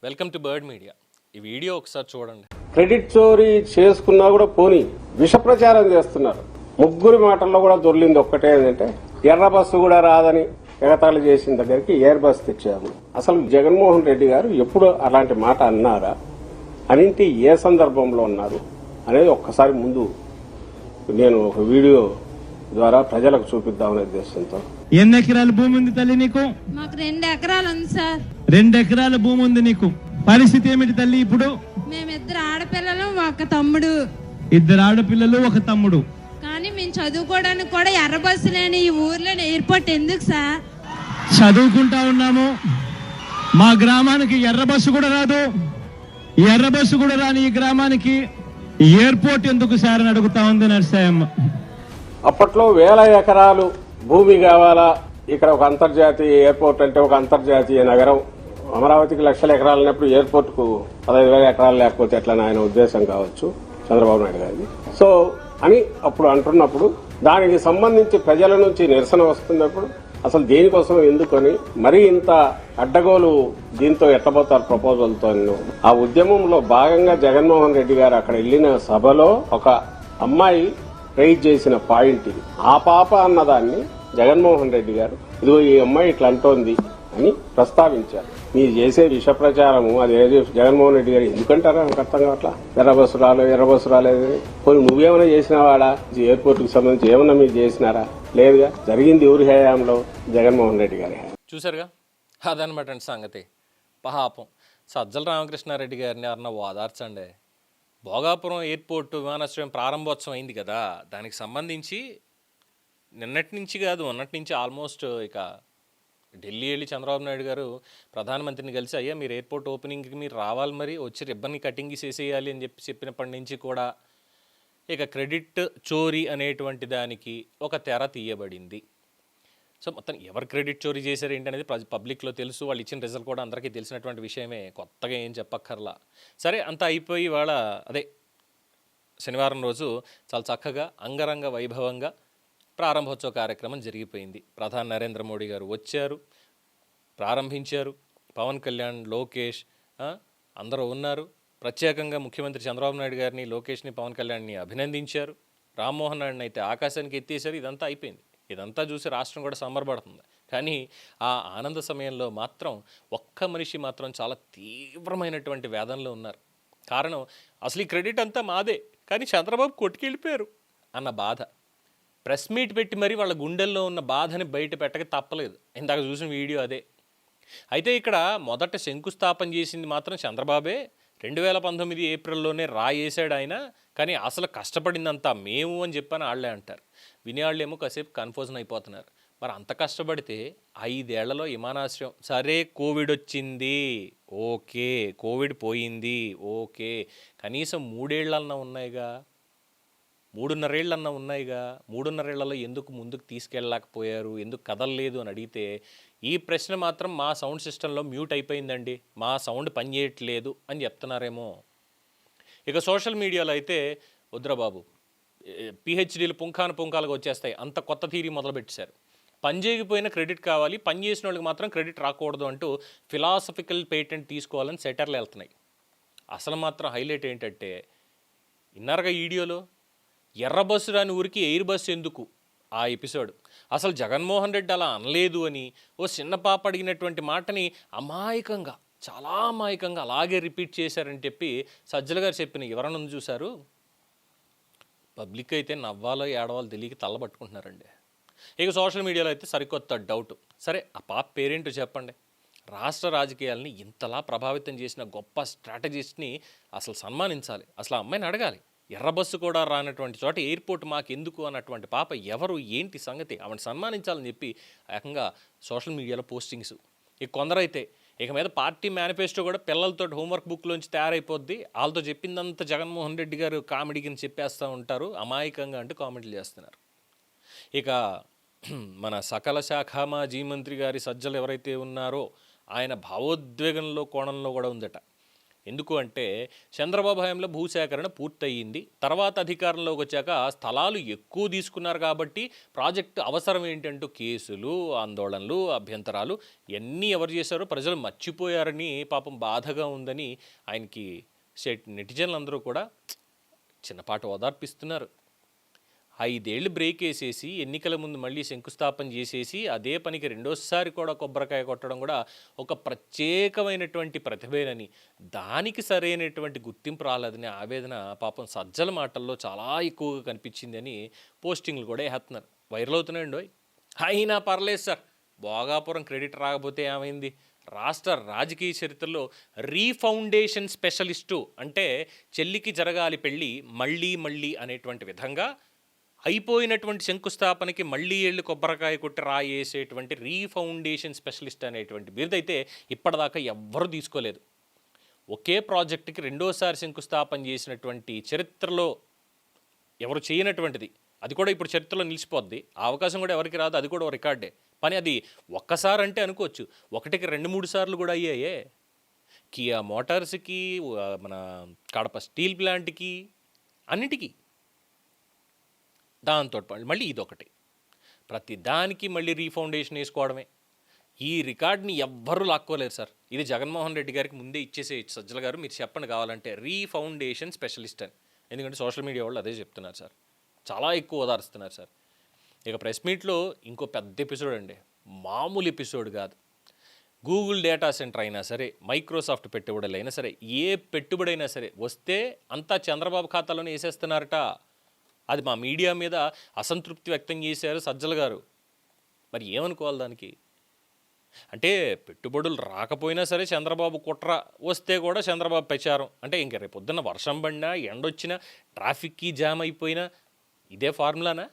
Welcome to bird media. ఈ video ఒకసారి చూడండి. క్రెడిట్ చోరీ చేసుకున్నా కూడా పోనీ విష ప్రచారం చేస్తున్నారు. ముగ్గురి మాటల్లో కూడా దొర్లింది ఒక్కటే ఏంటంటే ఎర్ర బస్సు కూడా రాదని ఎగతాళి చేసిన దగ్గరికి ఎయిర్ బస్ తెచ్చాము. అసలు జగన్మోహన్ రెడ్డి గారు ఎప్పుడు అలాంటి మాట అన్నారా, అనింటి ఏ సందర్భంలో అన్నారు అనేది ఒక్కసారి ముందు నేను ఒక వీడియో ద్వారా ప్రజలకు చూపిద్దామనే ఉద్దేశంతో. ఎన్ని ఎకరాల భూమి ఉంది తల్లి నీకు? మాకు 2 ఎకరాలు ఉంది సార్. 2 ఎకరాల భూమి ఉంది నీకు. పరిస్థితి ఏమిటి తల్లి ఇప్పుడు? మేమిద్దరు ఆడపిల్లలు, ఒక తమ్ముడు. 2 ఆడపిల్లలు, ఒక తమ్ముడు. కానీ మేము చదువుకోవడానికి కూడా ఎర్ర బస్సు లేని ఈ ఊర్లో ఎయిర్పోర్ట్ ఎందుకు సార్? చదువుకుంటా ఉన్నాము. మా గ్రామానికి ఎర్ర బస్సు కూడా రాదు. ఎర్ర బస్సు కూడా రాని ఈ గ్రామానికి ఎయిర్పోర్ట్ ఎందుకు సార్ అని అడుగుతా ఉంది నర్సాయమ్మ. అప్పట్లో 1000 ఎకరాలు భూమి కావాలా, ఇక్కడ ఒక అంతర్జాతీయ ఎయిర్పోర్ట్ అంటే ఒక అంతర్జాతీయ నగరం. అమరావతికి 1,00,000 ఎకరాలు ఉన్నప్పుడు ఎయిర్పోర్ట్ కు 15,000 ఎకరాలు లేకపోతే ఎట్లా ఆయన ఉద్దేశం కావచ్చు చంద్రబాబు నాయుడు గారిది. సో అని అప్పుడు అంటున్నప్పుడు దానికి సంబంధించి ప్రజల నుంచి నిరసన వస్తున్నప్పుడు అసలు దేనికోసం ఎందుకని మరీ ఇంత అడ్డగోలు దీంతో ఎట్టబోతారు ప్రపోజల్తో. ఆ ఉద్యమంలో భాగంగా జగన్మోహన్ రెడ్డి గారు అక్కడ వెళ్లిన సభలో ఒక అమ్మాయి రైజ్ చేసిన పాయింట్ ఇది. ఆ పాప అన్నదాన్ని జగన్మోహన్ రెడ్డి గారు ఇదిగో ఈ అమ్మాయి ఇట్లా అంటోంది అని ప్రస్తావించారు. మీరు చేసే విష ప్రచారము అది జగన్మోహన్ రెడ్డి గారు ఎందుకంటారా నాకు అర్థం కావట్లా. ఎర్ర బస్సు రాలేదని కొన్ని నువ్వేమైనా చేసినావాడా? ఎయిర్పోర్ట్ కు సంబంధించి ఏమన్నా మీరు చేసినారా? లేదుగా. జరిగింది ఎవరి హయాంలో? జగన్మోహన్ రెడ్డి గారి. చూసారుగా, అదనమాట అండి సంగతి. పాపం సజ్జల రామకృష్ణారెడ్డి గారిని అన్న ఓదార్చండి. భోగాపురం ఎయిర్పోర్ట్ విమానాశ్రయం ప్రారంభోత్సవం అయింది కదా, దానికి సంబంధించి నిన్నటి నుంచి కాదు మొన్నటి నుంచి ఆల్మోస్ట్ ఇక ఢిల్లీ వెళ్ళి చంద్రబాబు నాయుడు గారు ప్రధానమంత్రిని కలిసి అయ్యా మీరు ఎయిర్పోర్ట్ ఓపెనింగ్కి మీరు రావాలి, మరి వచ్చి రిబ్బన్ని కటింగ్ చేసేయాలి అని చెప్పినప్పటి నుంచి కూడా ఇక క్రెడిట్ చోరీ అనేటువంటి దానికి ఒక తెర తీయబడింది. సో మొత్తం ఎవరు క్రెడిట్ చోరీ చేశారు ఏంటి అనేది పబ్లిక్లో తెలుసు. వాళ్ళు ఇచ్చిన రిజల్ట్ కూడా అందరికీ తెలిసినటువంటి విషయమే, కొత్తగా ఏం చెప్పక్కర్లా. సరే అంతా అయిపోయి వాళ్ళ శనివారం రోజు చాలా చక్కగా అంగరంగ వైభవంగా ప్రారంభోత్సవ కార్యక్రమం జరిగిపోయింది. ప్రధాని నరేంద్ర మోడీ గారు వచ్చారు, ప్రారంభించారు. పవన్ కళ్యాణ్, లోకేష్ అందరూ ఉన్నారు. ప్రత్యేకంగా ముఖ్యమంత్రి చంద్రబాబు నాయుడు గారిని, లోకేష్ని, పవన్ కళ్యాణ్ని అభినందించారు. రామ్మోహన్ నాయుడిని అయితే ఆకాశానికి ఎత్తేసారు. ఇదంతా అయిపోయింది. ఇదంతా చూసి రాష్ట్రం కూడా సంబరపడుతుంది. కానీ ఆ ఆనంద సమయంలో మాత్రం ఒక్క మనిషి మాత్రం చాలా తీవ్రమైనటువంటి వేదనలో ఉన్నారు. కారణం అసలు ఈ క్రెడిట్ అంతా మాదే, కానీ చంద్రబాబు కొట్టుకెళ్ళిపోయారు అన్న బాధ. ప్రెస్ మీట్ పెట్టి మరీ వాళ్ళ గుండెల్లో ఉన్న బాధని బయట పెట్టక తప్పలేదు. ఇందాక చూసిన వీడియో అదే. అయితే ఇక్కడ మొదట శంకుస్థాపన చేసింది మాత్రం చంద్రబాబే. 2019 ఏప్రిల్లోనే రాయేసాడు ఆయన. కానీ అసలు కష్టపడిందంతా మేము అని చెప్పని వాళ్ళే అంటారు. వినేవాళ్ళేమో కాసేపు కన్ఫ్యూజన్ అయిపోతున్నారు. మరి అంత కష్టపడితే 5 ఏళ్లలో విమానాశ్రయం, సరే కోవిడ్ వచ్చింది ఓకే, కోవిడ్ పోయింది ఓకే, కనీసం 3 ఏళ్ళన్నా ఉన్నాయిగా, 3.5 ఏళ్ళన్నా ఉన్నాయిగా. 3.5 ఏళ్లలో ఎందుకు ముందుకు తీసుకెళ్ళలేకపోయారు, ఎందుకు కదలలేదు అని అడిగితే ఈ ప్రశ్న మాత్రం మా సౌండ్ సిస్టంలో మ్యూట్ అయిపోయిందండి, మా సౌండ్ పనిచేయట్లేదు అని చెప్తున్నారేమో. ఇక సోషల్ మీడియాలో అయితే వద్దురాబాబు, పిహెచ్డీలు పుంఖాలుగా వచ్చేస్తాయి, అంత కొత్త థీరీ మొదలుపెట్టేశారు. పని చేయకపోయినా క్రెడిట్ కావాలి, పని చేసిన వాళ్ళకి మాత్రం క్రెడిట్ రాకూడదు అంటూ ఫిలాసఫికల్ పేటెంట్ తీసుకోవాలని సెటర్లు వెళ్తున్నాయి. అసలు మాత్రం హైలైట్ ఏంటంటే ఇన్నారుగా వీడియోలో ఎర్ర బస్సు రాని ఊరికి ఎయిర్ బస్సు ఎందుకు ఆ ఎపిసోడ్. అసలు జగన్మోహన్ రెడ్డి అలా అనలేదు అని ఓ చిన్న పాప అడిగినటువంటి మాటని అమాయకంగా, చాలా అమాయకంగా అలాగే రిపీట్ చేశారని చెప్పి సజ్జల గారు చెప్పిన ఎవరన్నా చూశారు. పబ్లిక్ అయితే నవ్వాలో ఏడవాలో తెలియక తల్లబట్టుకుంటున్నారండి. ఇక సోషల్ మీడియాలో అయితే సరికొత్త డౌట్. సరే ఆ పాప పేరేంటో చెప్పండి. రాష్ట్ర రాజకీయాలని ఇంతలా ప్రభావితం చేసిన గొప్ప స్ట్రాటజిస్ట్ని అసలు సన్మానించాలి, అసలు ఆ అమ్మాయిని అడగాలి. ఎర్ర బస్సు కూడా రానటువంటి చోట ఎయిర్పోర్ట్ మాకెందుకు అన్నటువంటి పాప ఎవరు, ఏంటి సంగతి, ఆమెను సన్మానించాలని చెప్పి ఏకంగా సోషల్ మీడియాలో పోస్టింగ్స్. ఇక కొందరైతే ఇక మీద పార్టీ మేనిఫెస్టో కూడా పిల్లలతో హోంవర్క్ బుక్లోంచి తయారైపోద్ది, వాళ్ళతో చెప్పిందంతా జగన్మోహన్ రెడ్డి గారు కామెడీకి చెప్పేస్తూ ఉంటారు అమాయకంగా అంటూ కామెంట్లు చేస్తున్నారు. ఇక మన సకల శాఖ మాజీ మంత్రి గారి సజ్జలు ఎవరైతే ఉన్నారో ఆయన భావోద్వేగంలో కోణంలో కూడా ఉందట. ఎందుకు అంటే చంద్రబాబు హయాంలో భూసేకరణ పూర్తయింది, తర్వాత అధికారంలోకి వచ్చాక స్థలాలు ఎక్కువ తీసుకున్నారు కాబట్టి ప్రాజెక్టు అవసరం ఏంటంటూ కేసులు, ఆందోళనలు, అభ్యంతరాలు ఇవన్నీ ఎవరు చేశారో ప్రజలు మర్చిపోయారని పాపం బాధగా ఉందని ఆయనకి నెటిజన్లు అందరూ కూడా చిన్నపాటి ఓదార్పిస్తున్నారు. 5 ఏళ్ళు బ్రేక్ వేసేసి ఎన్నికల ముందు మళ్ళీ శంకుస్థాపన చేసేసి అదే పనికి రెండోసారి కూడా కొబ్బరికాయ కొట్టడం కూడా ఒక ప్రత్యేకమైనటువంటి ప్రతిభేనని, దానికి సరైనటువంటి గుర్తింపు రాలేదని ఆవేదన పాపం సజ్జల మాటల్లో చాలా ఎక్కువగా కనిపించింది అని పోస్టింగ్లు కూడా వేస్తున్నారు, వైరల్ అవుతున్నాయండి. అయినా పర్లేదు సార్, భోగాపురం క్రెడిట్ రాకపోతే ఏమైంది? రాష్ట్ర రాజకీయ చరిత్రలో రీఫౌండేషన్ స్పెషలిస్టు అంటే చెల్లికి జరగాలి పెళ్ళి మళ్ళీ మళ్ళీ అనేటువంటి విధంగా అయిపోయినటువంటి శంకుస్థాపనకి మళ్ళీ ఏళ్ళు కొబ్బరికాయ కొట్టి రాయేసేటువంటి రీఫౌండేషన్ స్పెషలిస్ట్ అనేటువంటి బిరుదైతే ఇప్పటిదాకా ఎవ్వరూ తీసుకోలేదు. ఒకే ప్రాజెక్టుకి రెండోసారి శంకుస్థాపన చేసినటువంటి చరిత్రలో ఎవరు చేయనటువంటిది, అది కూడా ఇప్పుడు చరిత్రలో నిలిచిపోద్ది. ఆ అవకాశం కూడా ఎవరికి రాదు, అది కూడా రికార్డే. పని అది ఒక్కసారి అంటే అనుకోవచ్చు, ఒకటికి 2-3 సార్లు కూడా అయ్యాయే. కియా మోటార్స్కి, మన కడప స్టీల్ ప్లాంట్కి, అన్నిటికీ. దాంతో మళ్ళీ ఇదొకటి, ప్రతి దానికి మళ్ళీ రీఫౌండేషన్ వేసుకోవడమే. ఈ రికార్డ్ని ఎవ్వరూ లాక్కోలేరు సార్. ఇది జగన్మోహన్ రెడ్డి గారికి ముందే ఇచ్చేసే సజ్జల గారు, మీరు చెప్పండి కావాలంటే రీఫౌండేషన్ స్పెషలిస్ట్ అని. ఎందుకంటే సోషల్ మీడియా వాళ్ళు అదే చెప్తున్నారు సార్, చాలా ఎక్కువ ఓదారుస్తున్నారు సార్. ఇక ప్రెస్ మీట్లో ఇంకో పెద్ద ఎపిసోడ్ అండి, మామూలు ఎపిసోడ్ కాదు. గూగుల్ డేటా సెంటర్ అయినా సరే, మైక్రోసాఫ్ట్ పెట్టుబడులు అయినా సరే, ఏ పెట్టుబడి అయినా సరే వస్తే అంతా చంద్రబాబు ఖాతాలోనే వేసేస్తున్నారట. అది మా మీడియా మీద అసంతృప్తి వ్యక్తం చేశారు సజ్జల గారు. మరి ఏమనుకోవాలి దానికి? అంటే పెట్టుబడులు రాకపోయినా సరే చంద్రబాబు కుట్ర, వస్తే కూడా చంద్రబాబు ప్రచారం. అంటే ఇంక రేపు పొద్దున్న వర్షం పడినా, ఎండొచ్చినా, ట్రాఫిక్కి జామ్ అయిపోయినా ఇదే ఫార్ములానా?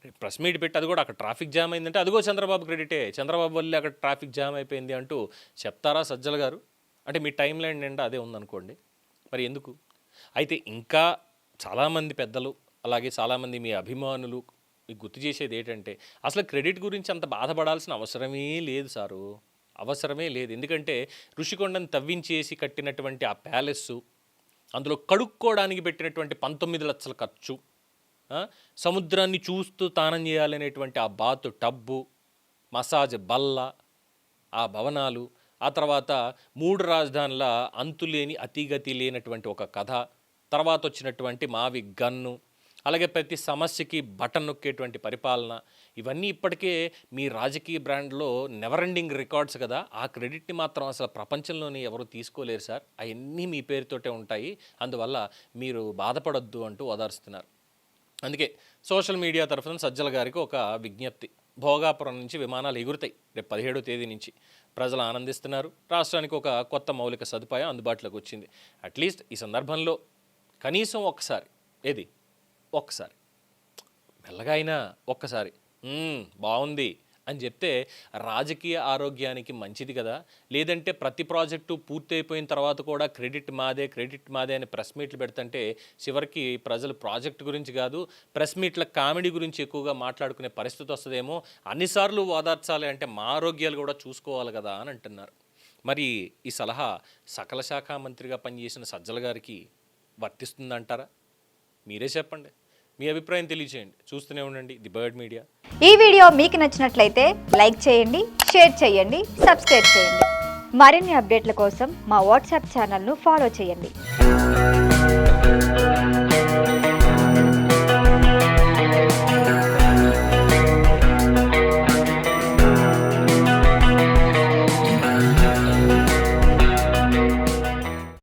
రేపు ప్రెస్ మీట్ పెట్టి అది కూడా అక్కడ ట్రాఫిక్ జామ్ అయిందంటే అదిగో చంద్రబాబు క్రెడిటే, చంద్రబాబు వల్లే అక్కడ ట్రాఫిక్ జామ్ అయిపోయింది అంటూ చెప్తారా సజ్జల గారు? అంటే మీ టైం లైన్ నిండా అదే ఉందనుకోండి, మరి ఎందుకు? అయితే ఇంకా చాలామంది పెద్దలు, అలాగే చాలామంది మీ అభిమానులు మీకు గుర్తు చేసేది ఏంటంటే, అసలు క్రెడిట్ గురించి అంత బాధపడాల్సిన అవసరమే లేదు సారు, అవసరమే లేదు. ఎందుకంటే ఋషికొండను తవ్వించేసి కట్టినటువంటి ఆ ప్యాలెస్సు, అందులో కడుక్కోవడానికి పెట్టినటువంటి 19 లక్షల ఖర్చు, సముద్రాన్ని చూస్తూ తానం చేయాలనేటువంటి ఆ బాతు టబ్బు, మసాజ్ బల్ల, ఆ భవనాలు, ఆ తర్వాత 3 రాజధానుల అంతులేని అతిగతి లేనటువంటి ఒక కథ, తర్వాత వచ్చినటువంటి మావి గన్ను, అలాగే ప్రతి సమస్యకి బటన్ నొక్కేటువంటి పరిపాలన, ఇవన్నీ ఇప్పటికే మీ రాజకీయ బ్రాండ్లో నెవర్ ఎండింగ్ రికార్డ్స్ కదా. ఆ క్రెడిట్ని మాత్రం అసలు ప్రపంచంలోనే ఎవరు తీసుకోలేరు సార్, అవన్నీ మీ పేరుతోటే ఉంటాయి, అందువల్ల మీరు బాధపడొద్దు అంటూ ఓదారుస్తున్నారు. అందుకే సోషల్ మీడియా తరఫున సజ్జల గారికి ఒక విజ్ఞప్తి, భోగాపురం నుంచి విమానాలు ఎగురుతాయి రేపు 17వ తేదీ నుంచి. ప్రజలు ఆనందిస్తున్నారు, రాష్ట్రానికి ఒక కొత్త మౌలిక సదుపాయం అందుబాటులోకి వచ్చింది. అట్లీస్ట్ ఈ సందర్భంలో కనీసం ఒక్కసారి మెల్లగా అయినా ఒక్కసారి బాగుంది అని చెప్తే రాజకీయ ఆరోగ్యానికి మంచిది కదా. లేదంటే ప్రతి ప్రాజెక్టు పూర్తయిపోయిన తర్వాత కూడా క్రెడిట్ మాదే అని ప్రెస్ మీట్లు పెడుతుంటే చివరికి ప్రజలు ప్రాజెక్టు గురించి కాదు, ప్రెస్ మీట్ల కామెడీ గురించి ఎక్కువగా మాట్లాడుకునే పరిస్థితి వస్తుందేమో. అన్నిసార్లు ఓదార్చాలి అంటే మా ఆరోగ్యాలు కూడా చూసుకోవాలి కదా అని అంటున్నారు. మరి ఈ సలహా సకల శాఖ మంత్రిగా పనిచేసిన సజ్జల గారికి వర్తిస్తుందంటారా? మీరే చెప్పండి, మీ అభిప్రాయం తెలియచేయండి. చూస్తూనే ఉండండి ది బర్డ్ మీడియా. ఈ వీడియో మీకు నచ్చినట్లయితే లైక్ చేయండి, షేర్ చేయండి, సబ్స్క్రైబ్ చేయండి. మరిన్ని అప్డేట్ల కోసం మా వాట్సాప్ ఛానల్ను ఫాలో చేయండి.